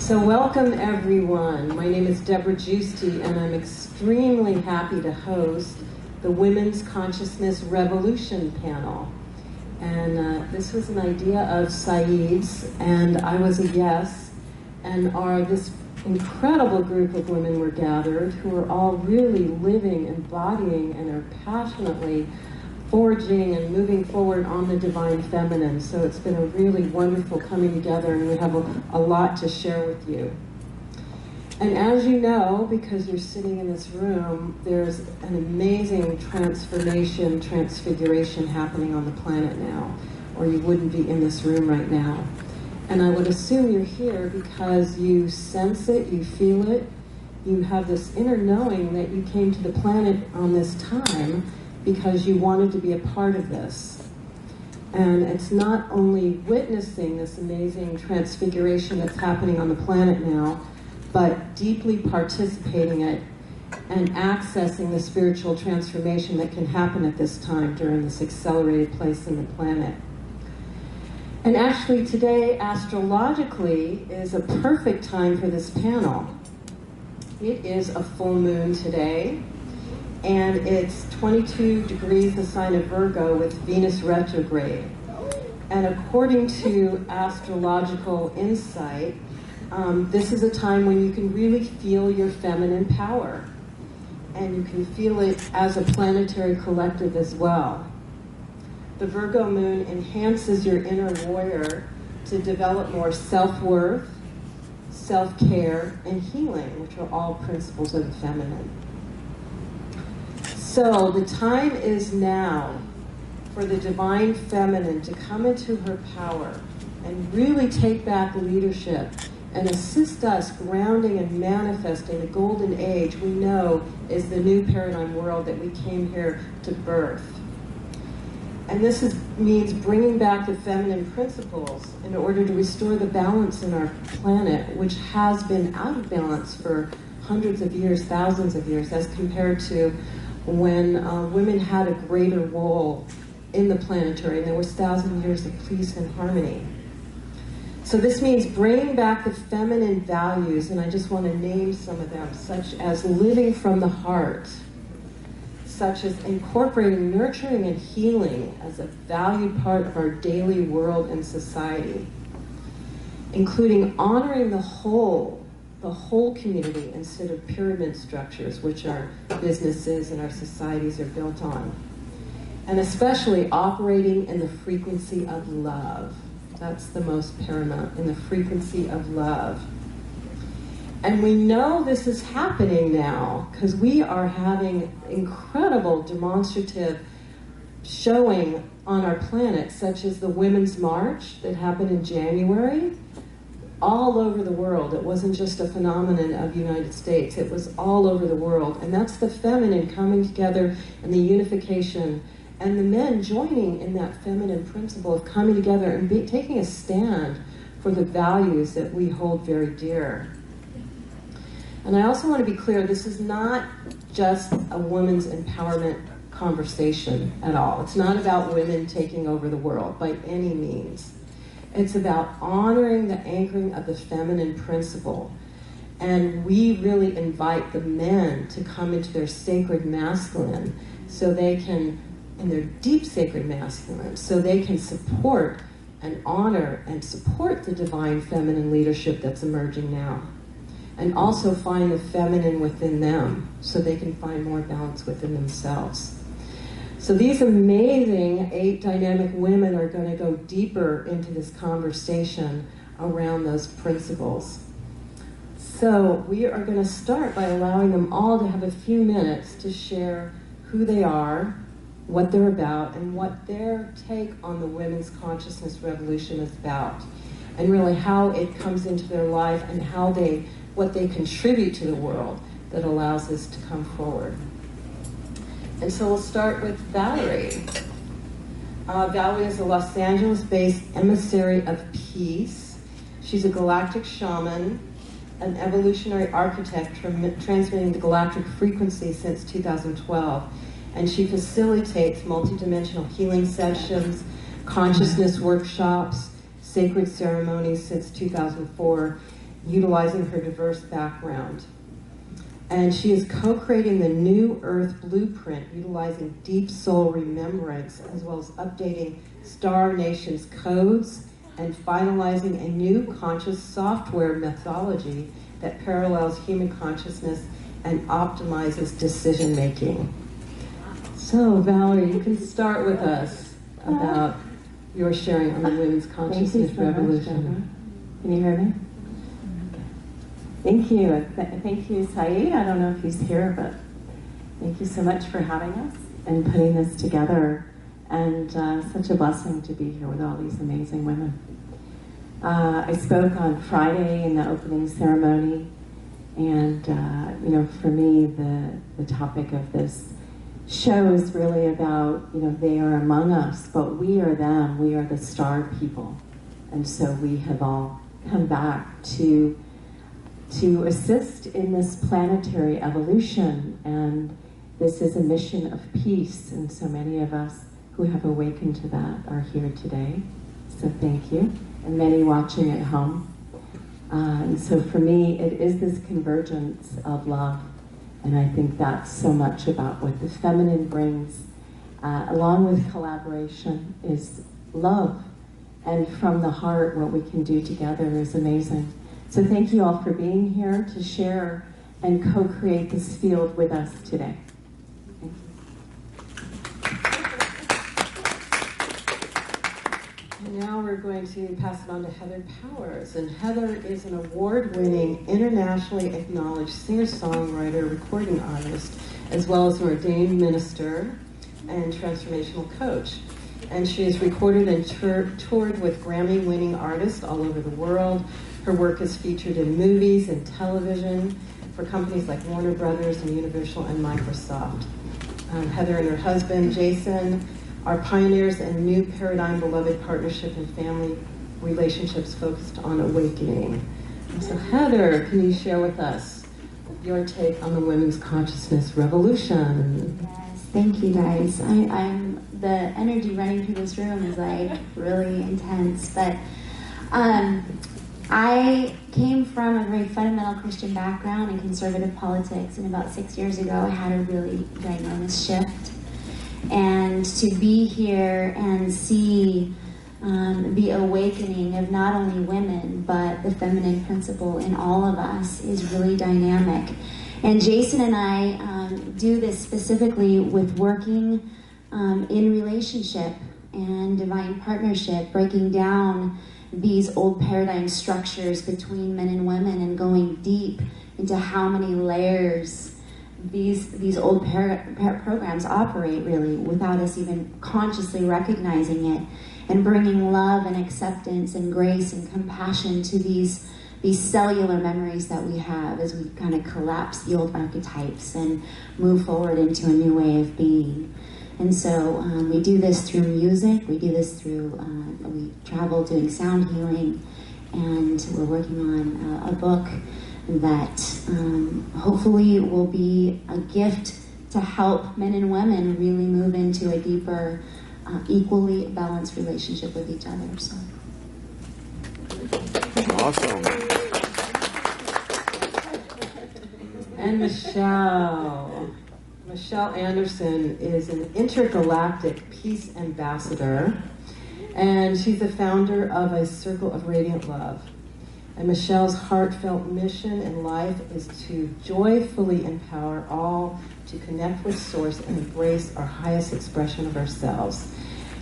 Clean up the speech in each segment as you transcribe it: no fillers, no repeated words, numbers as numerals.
So welcome everyone. My name is Deborah Giusti and I'm extremely happy to host the Women's Consciousness Revolution panel. And this was an idea of Saeed's and I was a yes, and this incredible group of women were gathered who are all really living, embodying, and are passionately forging and moving forward on the divine feminine. So it's been a really wonderful coming together, and we have a lot to share with you. And as you know, because you're sitting in this room, there's an amazing transfiguration happening on the planet now, or you wouldn't be in this room right now. And I would assume you're here because you sense it, you feel it, you have this inner knowing that you came to the planet on this time because you wanted to be a part of this. And it's not only witnessing this amazing transfiguration that's happening on the planet now, but deeply participating in it and accessing the spiritual transformation that can happen at this time during this accelerated place in the planet. And actually today, astrologically, is a perfect time for this panel. It is a full moon today, and it's 22 degrees the sign of Virgo with Venus retrograde. And according to astrological insight, this is a time when you can really feel your feminine power. And you can feel it as a planetary collective as well. The Virgo moon enhances your inner warrior to develop more self-worth, self-care, and healing, which are all principles of the feminine. So the time is now for the divine feminine to come into her power and really take back leadership and assist us grounding and manifesting the golden age we know is the new paradigm world that we came here to birth. And this means bringing back the feminine principles in order to restore the balance in our planet, which has been out of balance for hundreds of years, thousands of years, as compared to when women had a greater role in the planetary, and there was thousands of years of peace and harmony. So this means bringing back the feminine values, and I just want to name some of them, such as living from the heart, such as incorporating nurturing and healing as a valued part of our daily world and society, including honoring the whole community instead of pyramid structures, which our businesses and our societies are built on. And especially operating in the frequency of love. That's the most paramount, in the frequency of love. And we know this is happening now because we are having incredible demonstrative showing on our planet, such as the Women's March that happened in January, all over the world. It wasn't just a phenomenon of the United States, it was all over the world. And that's the feminine coming together and the unification, and the men joining in that feminine principle of coming together and taking a stand for the values that we hold very dear. And I also want to be clear, this is not just a women's empowerment conversation at all. It's not about women taking over the world by any means. It's about honoring the anchoring of the feminine principle. And we really invite the men to come into their sacred masculine so they can, in their deep sacred masculine, so they can support and honor and support the divine feminine leadership that's emerging now. And also find the feminine within them so they can find more balance within themselves. So these amazing 8 dynamic women are going to go deeper into this conversation around those principles. So we are going to start by allowing them all to have a few minutes to share who they are, what they're about, and what their take on the women's consciousness revolution is about, and really how it comes into their life and what they contribute to the world that allows this to come forward. And so we'll start with Valerie. Valerie is a Los Angeles-based emissary of peace. She's a galactic shaman, an evolutionary architect transmitting the galactic frequency since 2012. And she facilitates multidimensional healing sessions, consciousness workshops, sacred ceremonies since 2004. utilizing her diverse background. And she is co-creating the New Earth Blueprint, utilizing deep soul remembrance, as well as updating Star Nation's codes and finalizing a new conscious software methodology that parallels human consciousness and optimizes decision-making. So, Valerie, you can start with us about your sharing on the Women's Consciousness Revolution. Can you hear me? Thank you. Thank you, Saeed. I don't know if he's here, but thank you so much for having us and putting this together. And such a blessing to be here with all these amazing women. I spoke on Friday in the opening ceremony, and you know, for me, the topic of this show is really about, you know, they are among us, but we are them. We are the star people, and so we have all come back to assist in this planetary evolution, and this is a mission of peace, and so many of us who have awakened to that are here today. So thank you, and many watching at home. And so for me, it is this convergence of love, and I think that's so much about what the feminine brings, along with collaboration, is love. And from the heart, what we can do together is amazing. So thank you all for being here to share and co-create this field with us today. Thank you. And now we're going to pass it on to Heather Powers. And Heather is an award-winning, internationally acknowledged singer-songwriter, recording artist, as well as an ordained minister and transformational coach. And she has recorded and toured with Grammy-winning artists all over the world. Her work is featured in movies and television for companies like Warner Brothers and Universal and Microsoft. Heather and her husband, Jason, are pioneers in a new paradigm, beloved partnership and family relationships focused on awakening. And so Heather, can you share with us your take on the Women's Consciousness Revolution? Yes, thank you guys. I'm the energy running through this room is like really intense, but I came from a very fundamental Christian background in conservative politics, and about 6 years ago I had a really ginormous shift. And to be here and see the awakening of not only women, but the feminine principle in all of us is really dynamic. And Jason and I do this specifically with working in relationship and divine partnership, breaking down these old paradigm structures between men and women and going deep into how many layers these old programs operate, really, without us even consciously recognizing it, and bringing love and acceptance and grace and compassion to these cellular memories that we have as we kind of collapse the old archetypes and move forward into a new way of being. And so we do this through music, we do this through, we travel doing sound healing, and we're working on a book that hopefully will be a gift to help men and women really move into a deeper, equally balanced relationship with each other. So. Awesome. And Michelle Anderson is an intergalactic peace ambassador, and she's the founder of a Circle of Radiant Love. And Michelle's heartfelt mission in life is to joyfully empower all to connect with Source and embrace our highest expression of ourselves.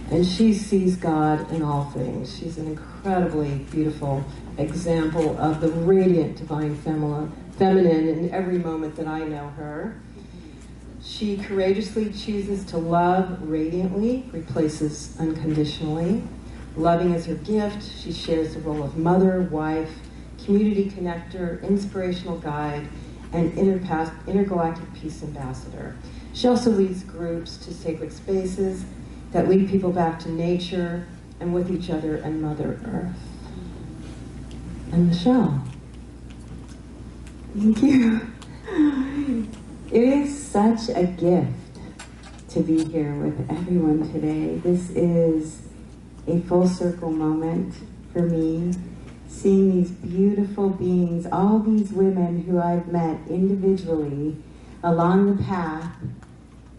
And she sees God in all things. She's an incredibly beautiful example of the radiant divine feminine in every moment that I know her. She courageously chooses to love radiantly, replaces unconditionally. Loving is her gift. She shares the role of mother, wife, community connector, inspirational guide, and intergalactic peace ambassador. She also leads groups to sacred spaces that lead people back to nature and with each other and Mother Earth. And Michelle. Thank you. It is such a gift to be here with everyone today. This is a full circle moment for me. seeing these beautiful beings, all these women who I've met individually along the path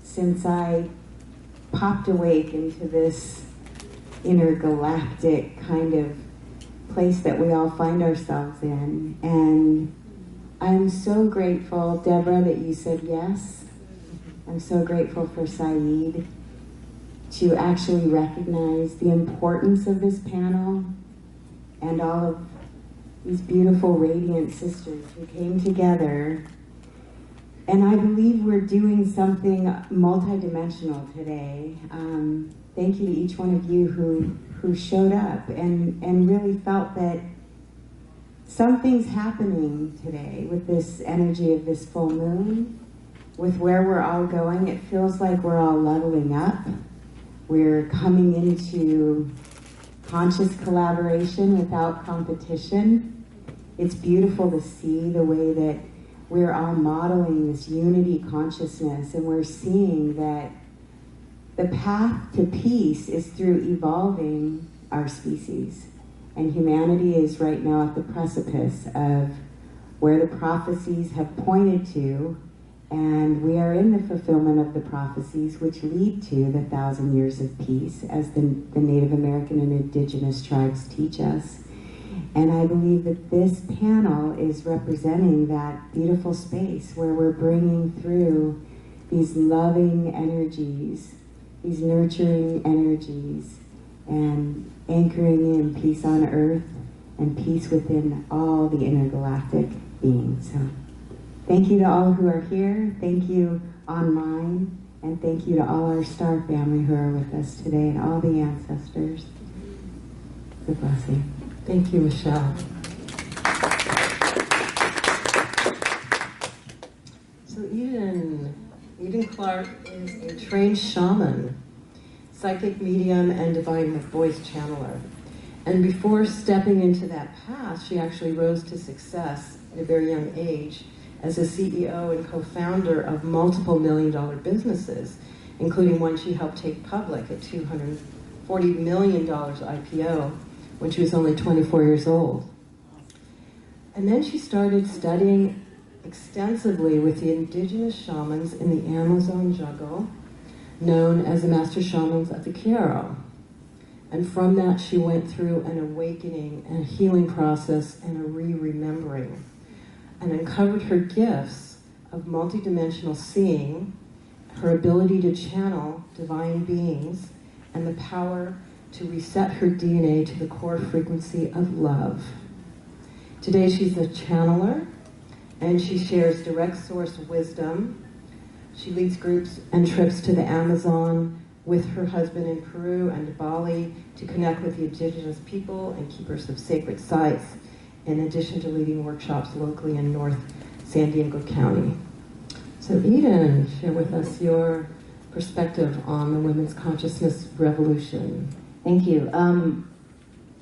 since I popped awake into this intergalactic kind of place that we all find ourselves in. And I'm so grateful, Deborah, that you said yes. I'm so grateful for Saeed to actually recognize the importance of this panel and all of these beautiful, radiant sisters who came together. And I believe we're doing something multidimensional today. Thank you to each one of you who showed up and really felt that something's happening today with this energy of this full moon, with where we're all going. It feels like we're all leveling up. We're coming into conscious collaboration without competition. It's beautiful to see the way that we're all modeling this unity consciousness, and we're seeing that the path to peace is through evolving our species. And humanity is right now at the precipice of where the prophecies have pointed to, and we are in the fulfillment of the prophecies which lead to the 1,000 years of peace, as the Native American and Indigenous tribes teach us. And I believe that this panel is representing that beautiful space where we're bringing through these loving energies, these nurturing energies, and anchoring in peace on earth and peace within all the intergalactic beings. So thank you to all who are here, thank you online, and thank you to all our star family who are with us today and all the ancestors. It's a blessing. Thank you, Michelle. So Eden Clark is a trained shaman, psychic medium, and divine voice channeler. And before stepping into that path, she actually rose to success at a very young age as a CEO and co-founder of multiple million-dollar businesses, including one she helped take public at $240 million IPO when she was only 24 years old. And then she started studying extensively with the indigenous shamans in the Amazon jungle, known as the Master Shamans of the Q'ero. And from that, she went through an awakening and a healing process and a re-remembering, and uncovered her gifts of multidimensional seeing, her ability to channel divine beings, and the power to reset her DNA to the core frequency of love. Today she's a channeler, and she shares direct source wisdom. She leads groups and trips to the Amazon with her husband in Peru and Bali to connect with the indigenous people and keepers of sacred sites, in addition to leading workshops locally in North San Diego County. So Eden, share with us your perspective on the women's consciousness revolution. Thank you.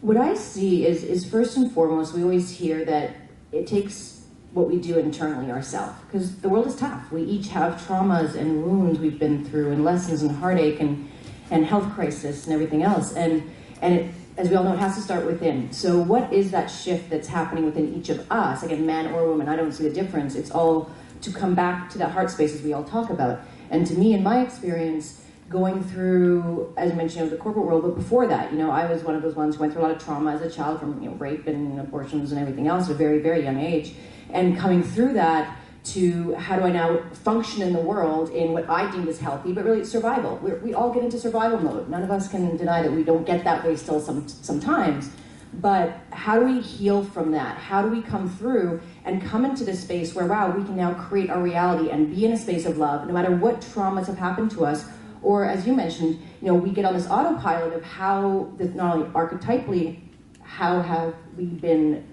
What I see is first and foremost, we always hear that it takes what we do internally ourselves, because the world is tough. We each have traumas and wounds we've been through, and lessons and heartache and health crisis and everything else. And it, as we all know, it has to start within. So what is that shift that's happening within each of us? Again, man or woman, I don't see the difference. It's all to come back to that heart space as we all talk about. And to me, in my experience, going through, as I mentioned, the corporate world, but before that, I was one of those ones who went through a lot of trauma as a child from rape and abortions and everything else at a very, very young age. And coming through that to how do I now function in the world in what I deemed as healthy, but really it's survival. We all get into survival mode. None of us can deny that we don't get that way still sometimes. But how do we heal from that? How do we come through and come into this space where, wow, we can now create our reality and be in a space of love, no matter what traumas have happened to us. Or as you mentioned, we get on this autopilot of how, not only archetypally, how have we been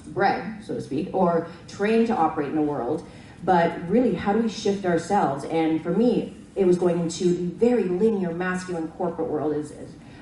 bred, so to speak, or trained to operate in the world, but really, how do we shift ourselves? And for me, it was going into the very linear, masculine corporate world, as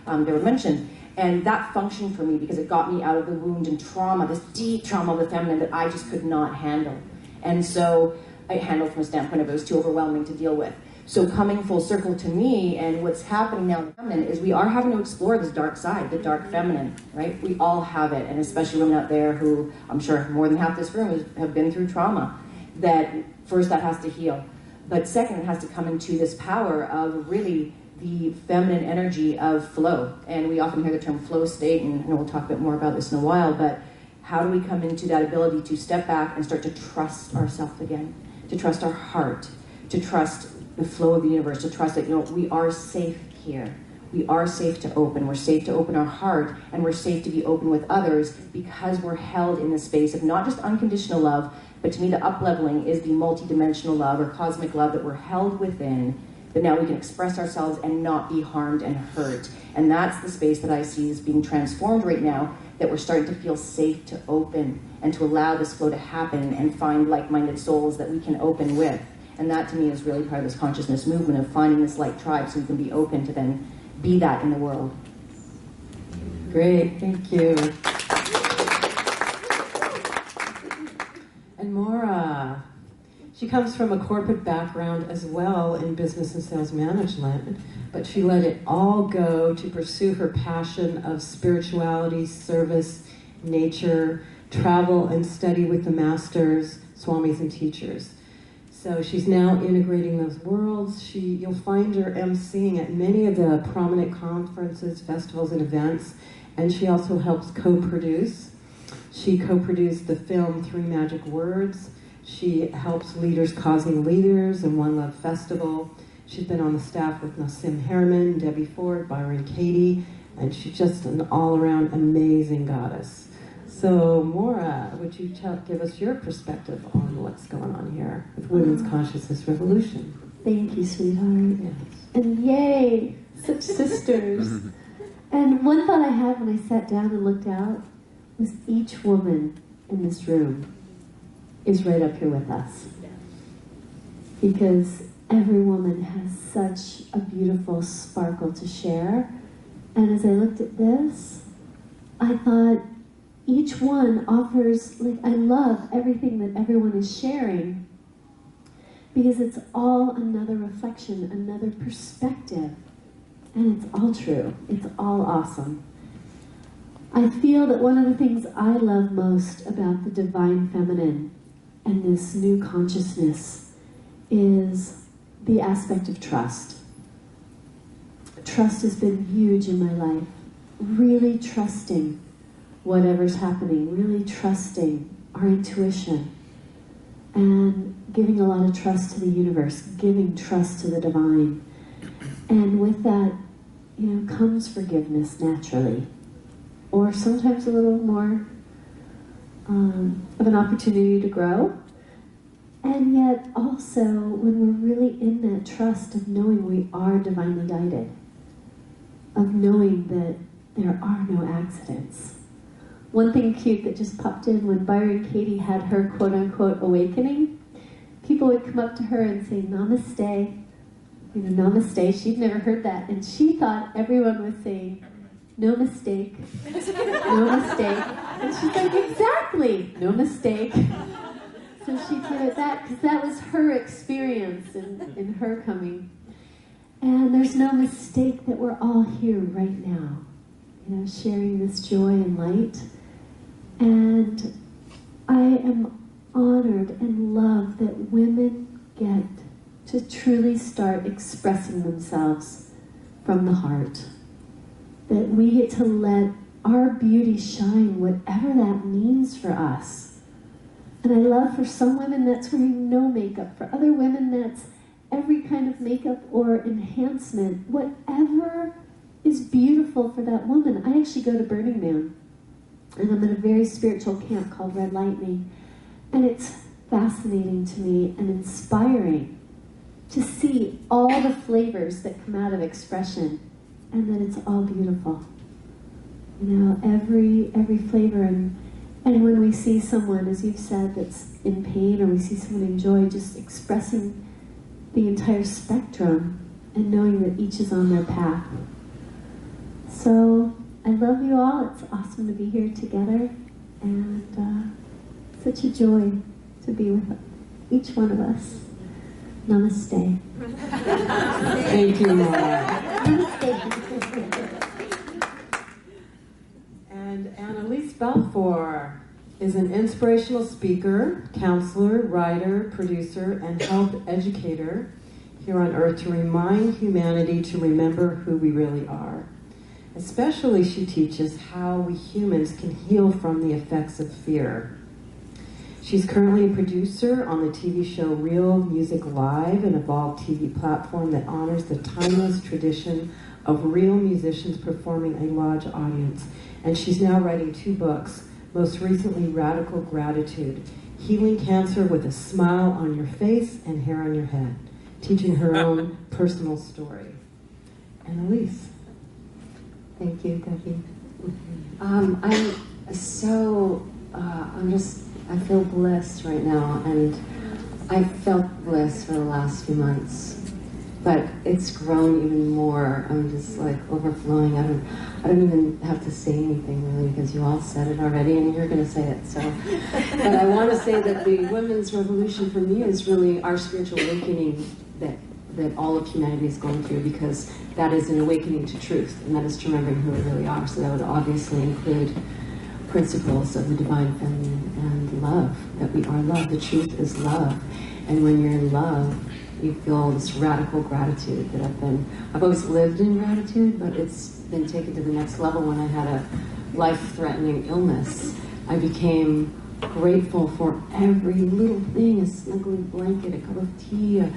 Deborah mentioned, and that functioned for me because it got me out of the wound and trauma, this deep trauma of the feminine that I just could not handle. And so I handled from a standpoint of it was too overwhelming to deal with. So coming full circle to me, and what's happening now in the feminine is we are having to explore this dark side, the dark feminine, right? We all have it, and especially women out there who, I'm sure more than half this room have been through trauma, that first that has to heal. But second, it has to come into this power of really the feminine energy of flow. And we often hear the term flow state, and we'll talk a bit more about this in a while, but how do we come into that ability to step back and start to trust ourselves again, to trust our heart, to trust the flow of the universe, to trust that, you know, we are safe here. We are safe to open. We're safe to open our heart, and we're safe to be open with others because we're held in the space of not just unconditional love, but to me the up-leveling is the multi-dimensional love or cosmic love that we're held within, that now we can express ourselves and not be harmed and hurt. And that's the space that I see is being transformed right now, that we're starting to feel safe to open and to allow this flow to happen and find like-minded souls that we can open with. And that to me is really part of this consciousness movement of finding this light tribe so we can be open to then be that in the world. Great, thank you. And Mora, she comes from a corporate background as well in business and sales management, but she let it all go to pursue her passion of spirituality, service, nature, travel, and study with the masters, swamis, and teachers. So she's now integrating those worlds. You'll find her emceeing at many of the prominent conferences, festivals, and events, and she also helps co-produce. She co-produced the film 3 Magic Words. She helps Leaders Causing Leaders and One Love Festival. She's been on the staff with Nassim Harriman, Debbie Ford, Byron Katie, and she's just an all-around amazing goddess. So, Mora, would you give us your perspective on what's going on here with Women's Consciousness Revolution? Thank you, sweetheart. Yes. And yay, such sisters. And one thought I had when I sat down and looked out was each woman in this room is right up here with us. Because every woman has such a beautiful sparkle to share. And as I looked at this, I thought, each one offers, like, I love everything that everyone is sharing because it's all another reflection, another perspective, and it's all true. It's all awesome. I feel that one of the things I love most about the divine feminine and this new consciousness is the aspect of trust. Trust has been huge in my life. Really trusting whatever's happening, really trusting our intuition and giving a lot of trust to the universe, giving trust to the divine. And with that, you know, comes forgiveness naturally, or sometimes a little more of an opportunity to grow. And yet also, when we're really in that trust of knowing we are divinely guided, of knowing that there are no accidents. One thing cute that just popped in when Byron Katie had her quote-unquote awakening, people would come up to her and say, namaste. You know, namaste. She'd never heard that. And she thought everyone was saying, no mistake. No mistake. And she's like, exactly. No mistake. So she did it that, because that was her experience in her coming. And there's no mistake that we're all here right now, you know, sharing this joy and light. And I am honored and love that women get to truly start expressing themselves from the heart. That we get to let our beauty shine, whatever that means for us. And I love for some women that's wearing no makeup. For other women that's every kind of makeup or enhancement. Whatever is beautiful for that woman. I actually go to Burning Man. And I'm in a very spiritual camp called Red Lightning. And it's fascinating to me and inspiring to see all the flavors that come out of expression and that it's all beautiful. You know, every flavor. And when we see someone, as you've said, that's in pain, or we see someone in joy, just expressing the entire spectrum and knowing that each is on their path. So I love you all. It's awesome to be here together, and such a joy to be with each one of us. Namaste. Thank you, Mora. And Annelise Balfour is an inspirational speaker, counselor, writer, producer, and health educator here on Earth to remind humanity to remember who we really are. Especially, she teaches how we humans can heal from the effects of fear. She's currently a producer on the TV show Real Music Live, an evolved TV platform that honors the timeless tradition of real musicians performing a large audience. And she's now writing 2 books, most recently Radical Gratitude, Healing Cancer with a Smile on Your Face and Hair on Your Head, teaching her own personal story. Annelise. Thank you, Debbie. I feel blessed right now, and I felt bliss for the last few months, but it's grown even more. I'm just like overflowing. I don't even have to say anything really, because you all said it already, and you're going to say it. So, but I want to say that the women's revolution for me is really our spiritual awakening that all of humanity is going through, because that is an awakening to truth, and that is to remembering who we really are. So that would obviously include principles of the divine feminine and love, that we are love. The truth is love. And when you're in love, you feel this radical gratitude that I've always lived in gratitude, but it's been taken to the next level when I had a life-threatening illness. I became grateful for every little thing, a snuggly blanket, a cup of tea, a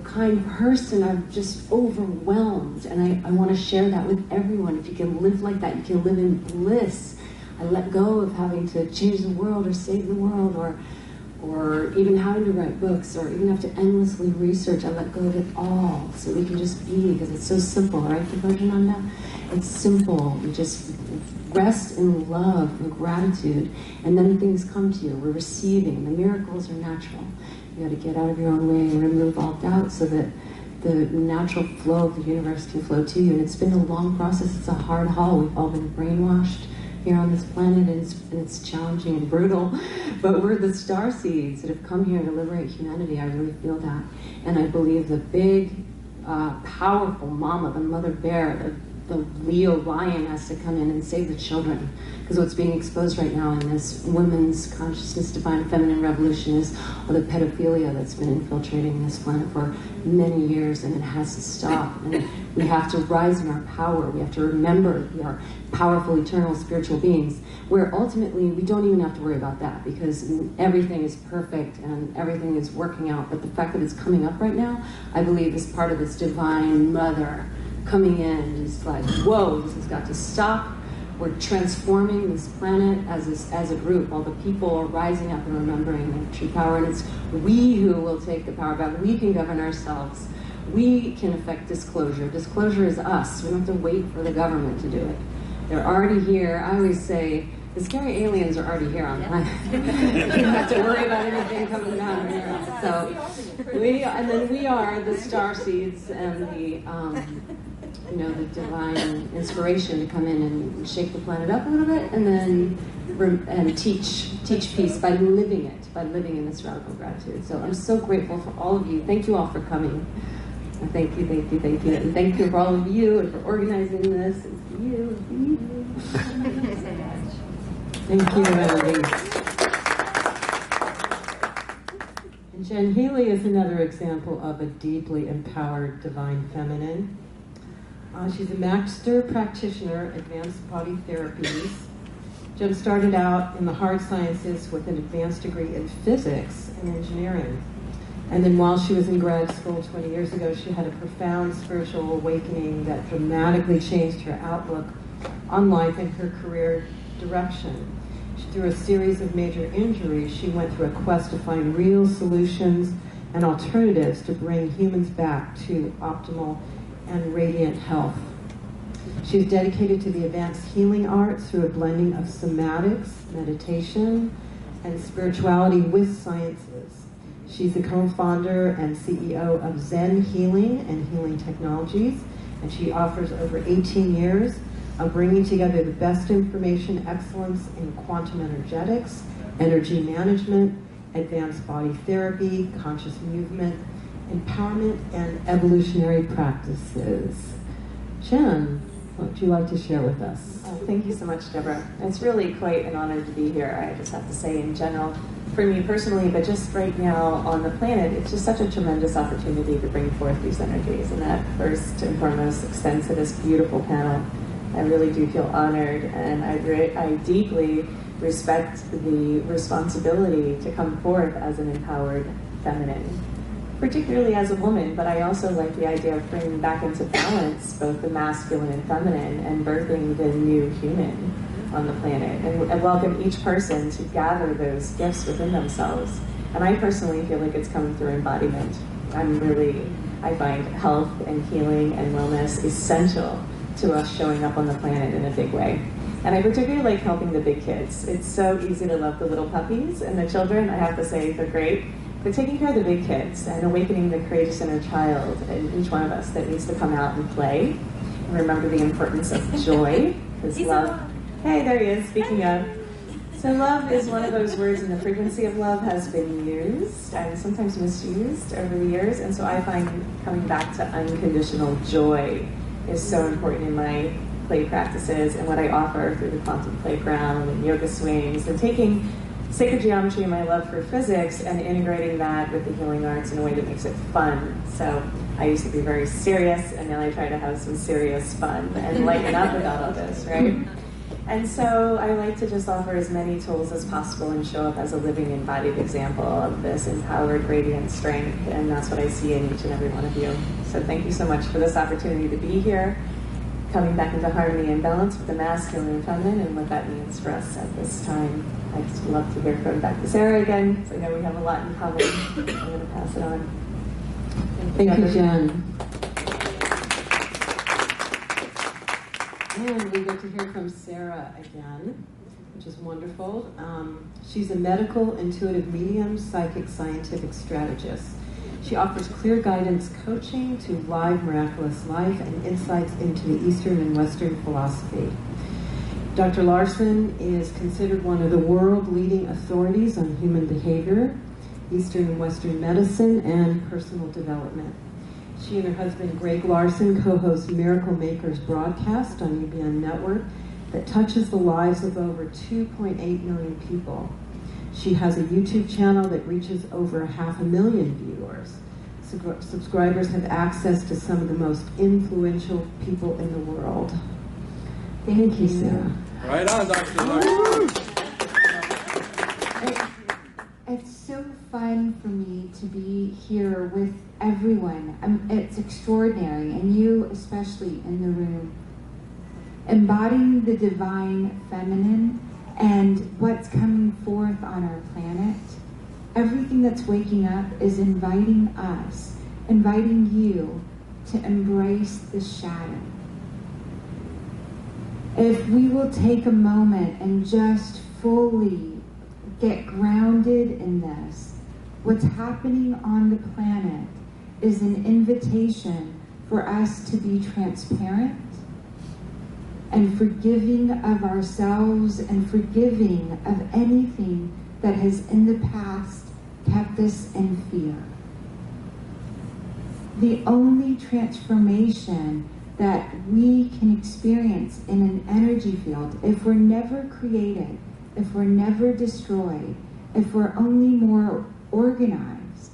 kind person. I'm just overwhelmed, and I want to share that with everyone. If you can live like that, you can live in bliss. I let go of having to change the world or save the world, or even having to write books, or even have to endlessly research. I let go of it all so we can just be, because it's so simple, right, Deborah Giusti? It's simple. You just rest in love and gratitude, and then things come to you. We're receiving. The miracles are natural. You got to get out of your own way and remove all doubt so that the natural flow of the universe can flow to you. And it's been a long process. It's a hard haul. We've all been brainwashed here on this planet, and it's challenging and brutal, but we're the star seeds that have come here to liberate humanity. I really feel that. And I believe the big, powerful mama, the mother bear, the Leo lion has to come in and save the children. Because what's being exposed right now in this women's consciousness, divine feminine revolution is all the pedophilia that's been infiltrating this planet for many years, and it has to stop. And we have to rise in our power. We have to remember we are powerful, eternal, spiritual beings, where ultimately we don't even have to worry about that, because everything is perfect and everything is working out. But the fact that it's coming up right now, I believe, is part of this divine mother coming in. It's like, whoa, this has got to stop. We're transforming this planet as a group. All the people are rising up and remembering their true power, and it's we who will take the power back. We can govern ourselves. We can affect disclosure. Disclosure is us. We don't have to wait for the government to do it. They're already here. I always say, the scary aliens are already here on the planet. You don't have to worry about anything coming down here. So, we are the star seeds and the divine inspiration to come in and shake the planet up a little bit, and then teach peace by living it, by living in this radical gratitude. So I'm so grateful for all of you. Thank you all for coming. And thank you. And thank you for all of you, and for organizing this, and for you. Thank you, Annelise. And Chen Healy is another example of a deeply empowered divine feminine. She's a master practitioner, advanced body therapies. Jen started out in the hard sciences with an advanced degree in physics and engineering. And then while she was in grad school 20 years ago, she had a profound spiritual awakening that dramatically changed her outlook on life and her career direction. Through a series of major injuries, she went through a quest to find real solutions and alternatives to bring humans back to optimal and radiant health. She's dedicated to the advanced healing arts through a blending of somatics, meditation, and spirituality with sciences. She's the co-founder and CEO of Zen Healing and Healing Technologies, and she offers over 18 years of bringing together the best information excellence in quantum energetics, energy management, advanced body therapy, conscious movement, empowerment and evolutionary practices. Chen, what would you like to share with us? Thank you so much, Deborah. It's really quite an honor to be here, I just have to say, in general, for me personally, but just right now on the planet, it's just such a tremendous opportunity to bring forth these energies, and that first and foremost extends to this beautiful panel. I really do feel honored, and I deeply respect the responsibility to come forth as an empowered feminine, particularly as a woman, but I also like the idea of bringing back into balance both the masculine and feminine and birthing the new human on the planet, and welcome each person to gather those gifts within themselves. And I personally feel like it's coming through embodiment. I find health and healing and wellness essential to us showing up on the planet in a big way. And I particularly like helping the big kids. It's so easy to love the little puppies and the children, I have to say, they're great. But taking care of the big kids and awakening the courageous inner child in each one of us that needs to come out and play and remember the importance of joy, because love. Hey, there he is, speaking of. So love is one of those words, and the frequency of love has been used and sometimes misused over the years, and so I find coming back to unconditional joy is so important in my play practices and what I offer through the quantum playground and yoga swings, and taking sacred geometry and my love for physics and integrating that with the healing arts in a way that makes it fun. So I used to be very serious, and now I try to have some serious fun and lighten up about all this, right? And so I like to just offer as many tools as possible and show up as a living embodied example of this empowered, radiant strength, and that's what I see in each and every one of you. So thank you so much for this opportunity to be here, coming back into harmony and balance with the masculine and feminine and what that means for us at this time. I'd just love to hear from back to Sara again, because I know we have a lot in common. I'm going to pass it on. Thank you, Jen. And we get to hear from Sara again, which is wonderful. She's a medical, intuitive medium, psychic, scientific strategist. She offers clear guidance coaching to live miraculous life and insights into the Eastern and Western philosophy. Dr. Larson is considered one of the world-leading authorities on human behavior, Eastern and Western medicine, and personal development. She and her husband, Greg Larsen, co-host Miracle Makers broadcast on UBN Network that touches the lives of over 2.8 million people. She has a YouTube channel that reaches over 500,000 viewers. Subscribers have access to some of the most influential people in the world. Thank you, Sara. Right on, Dr. Larson. It's so fun for me to be here with everyone. It's extraordinary, and you especially in the room. Embodying the divine feminine and what's coming forth on our planet. Everything that's waking up is inviting us, inviting you to embrace the shadow. If we will take a moment and just fully get grounded in this, what's happening on the planet is an invitation for us to be transparent and forgiving of ourselves and forgiving of anything that has in the past kept us in fear. The only transformation that we can experience in an energy field, if we're never created, if we're never destroyed, if we're only more organized,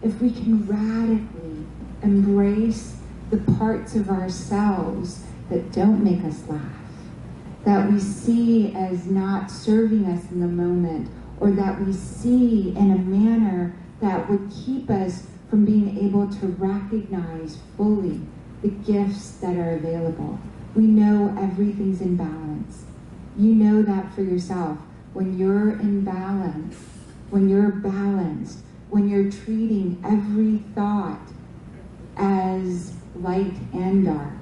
if we can radically embrace the parts of ourselves that don't make us laugh, that we see as not serving us in the moment, or that we see in a manner that would keep us from being able to recognize fully the gifts that are available. We know everything's in balance. You know that for yourself. When you're in balance, when you're balanced, when you're treating every thought as light and dark,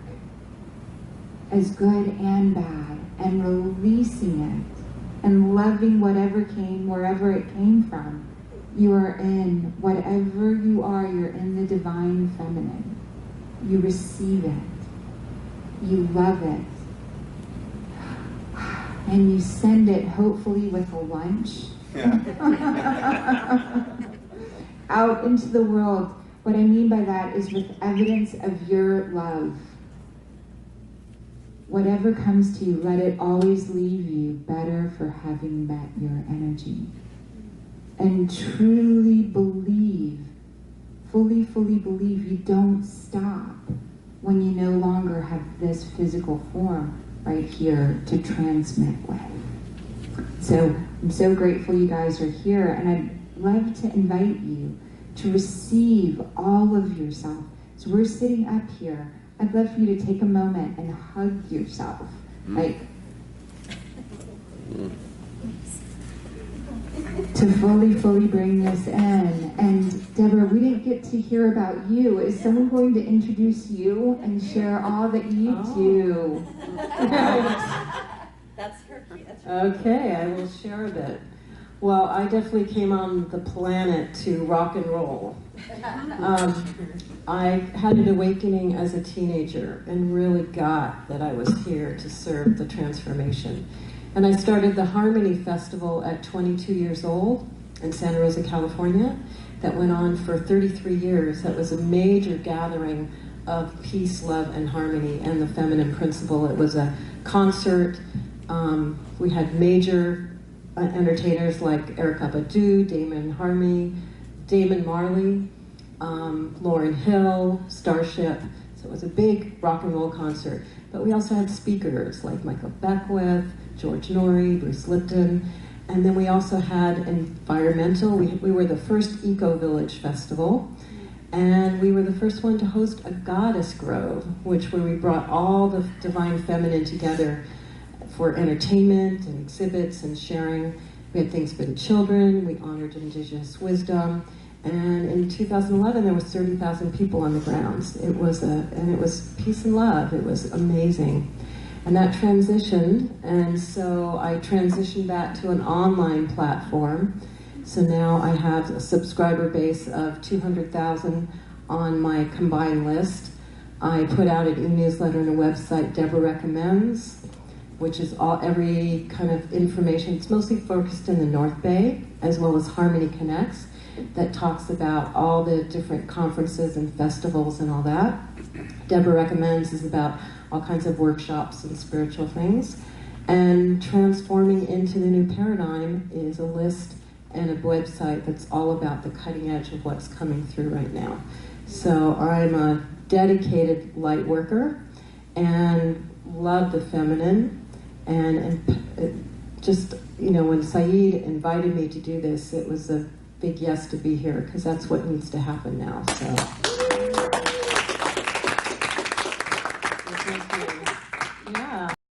as good and bad, and releasing it, and loving whatever came, wherever it came from, you are in, whatever you are, you're in the divine feminine. You receive it. You love it. And you send it, hopefully with a lunch, out into the world What I mean by that is with evidence of your love. Whatever comes to you, let it always leave you better for having met your energy. And truly believe, fully believe you don't stop when you no longer have this physical form right here to transmit with. So I'm so grateful you guys are here, and I'd love to invite you to receive all of yourself. So we're sitting up here. I'd love for you to take a moment and hug yourself. Like, to fully bring this in. And Deborah, we didn't get to hear about you. Is someone going to introduce you and share all that you do? That's her. Okay, I will share a bit. Well, I definitely came on the planet to rock and roll. I had an awakening as a teenager and really got that I was here to serve the transformation. And I started the HarmonyVale Festival at 22 years old in Santa Rosa, California. That went on for 33 years. That was a major gathering of peace, love, and harmony and the feminine principle. It was a concert. We had major entertainers like Erykah Badu, Damon Marley, Lauryn Hill, Starship. So it was a big rock and roll concert. But we also had speakers like Michael Beckwith, George Norrie, Bruce Lipton. And then we also had environmental. We were the first Eco-Village Festival. And we were the first one to host a goddess grove, where we brought all the divine feminine together for entertainment and exhibits and sharing. We had things for the children. We honored indigenous wisdom. And in 2011, there was 30,000 people on the grounds. It was peace and love. It was amazing. And that transitioned, and so I transitioned that to an online platform. So now I have a subscriber base of 200,000 on my combined list. I put out an e-newsletter and a website, Deborah Recommends, which is every kind of information. It's mostly focused in the North Bay, as well as Harmony Connects, that talks about all the different conferences and festivals and all that. Deborah Recommends is about all kinds of workshops and spiritual things. And Transforming into the New Paradigm is a list and a website that's all about the cutting edge of what's coming through right now. So I'm a dedicated light worker and love the feminine. And just, when Saeed invited me to do this, it was a big yes to be here, because that's what needs to happen now. So.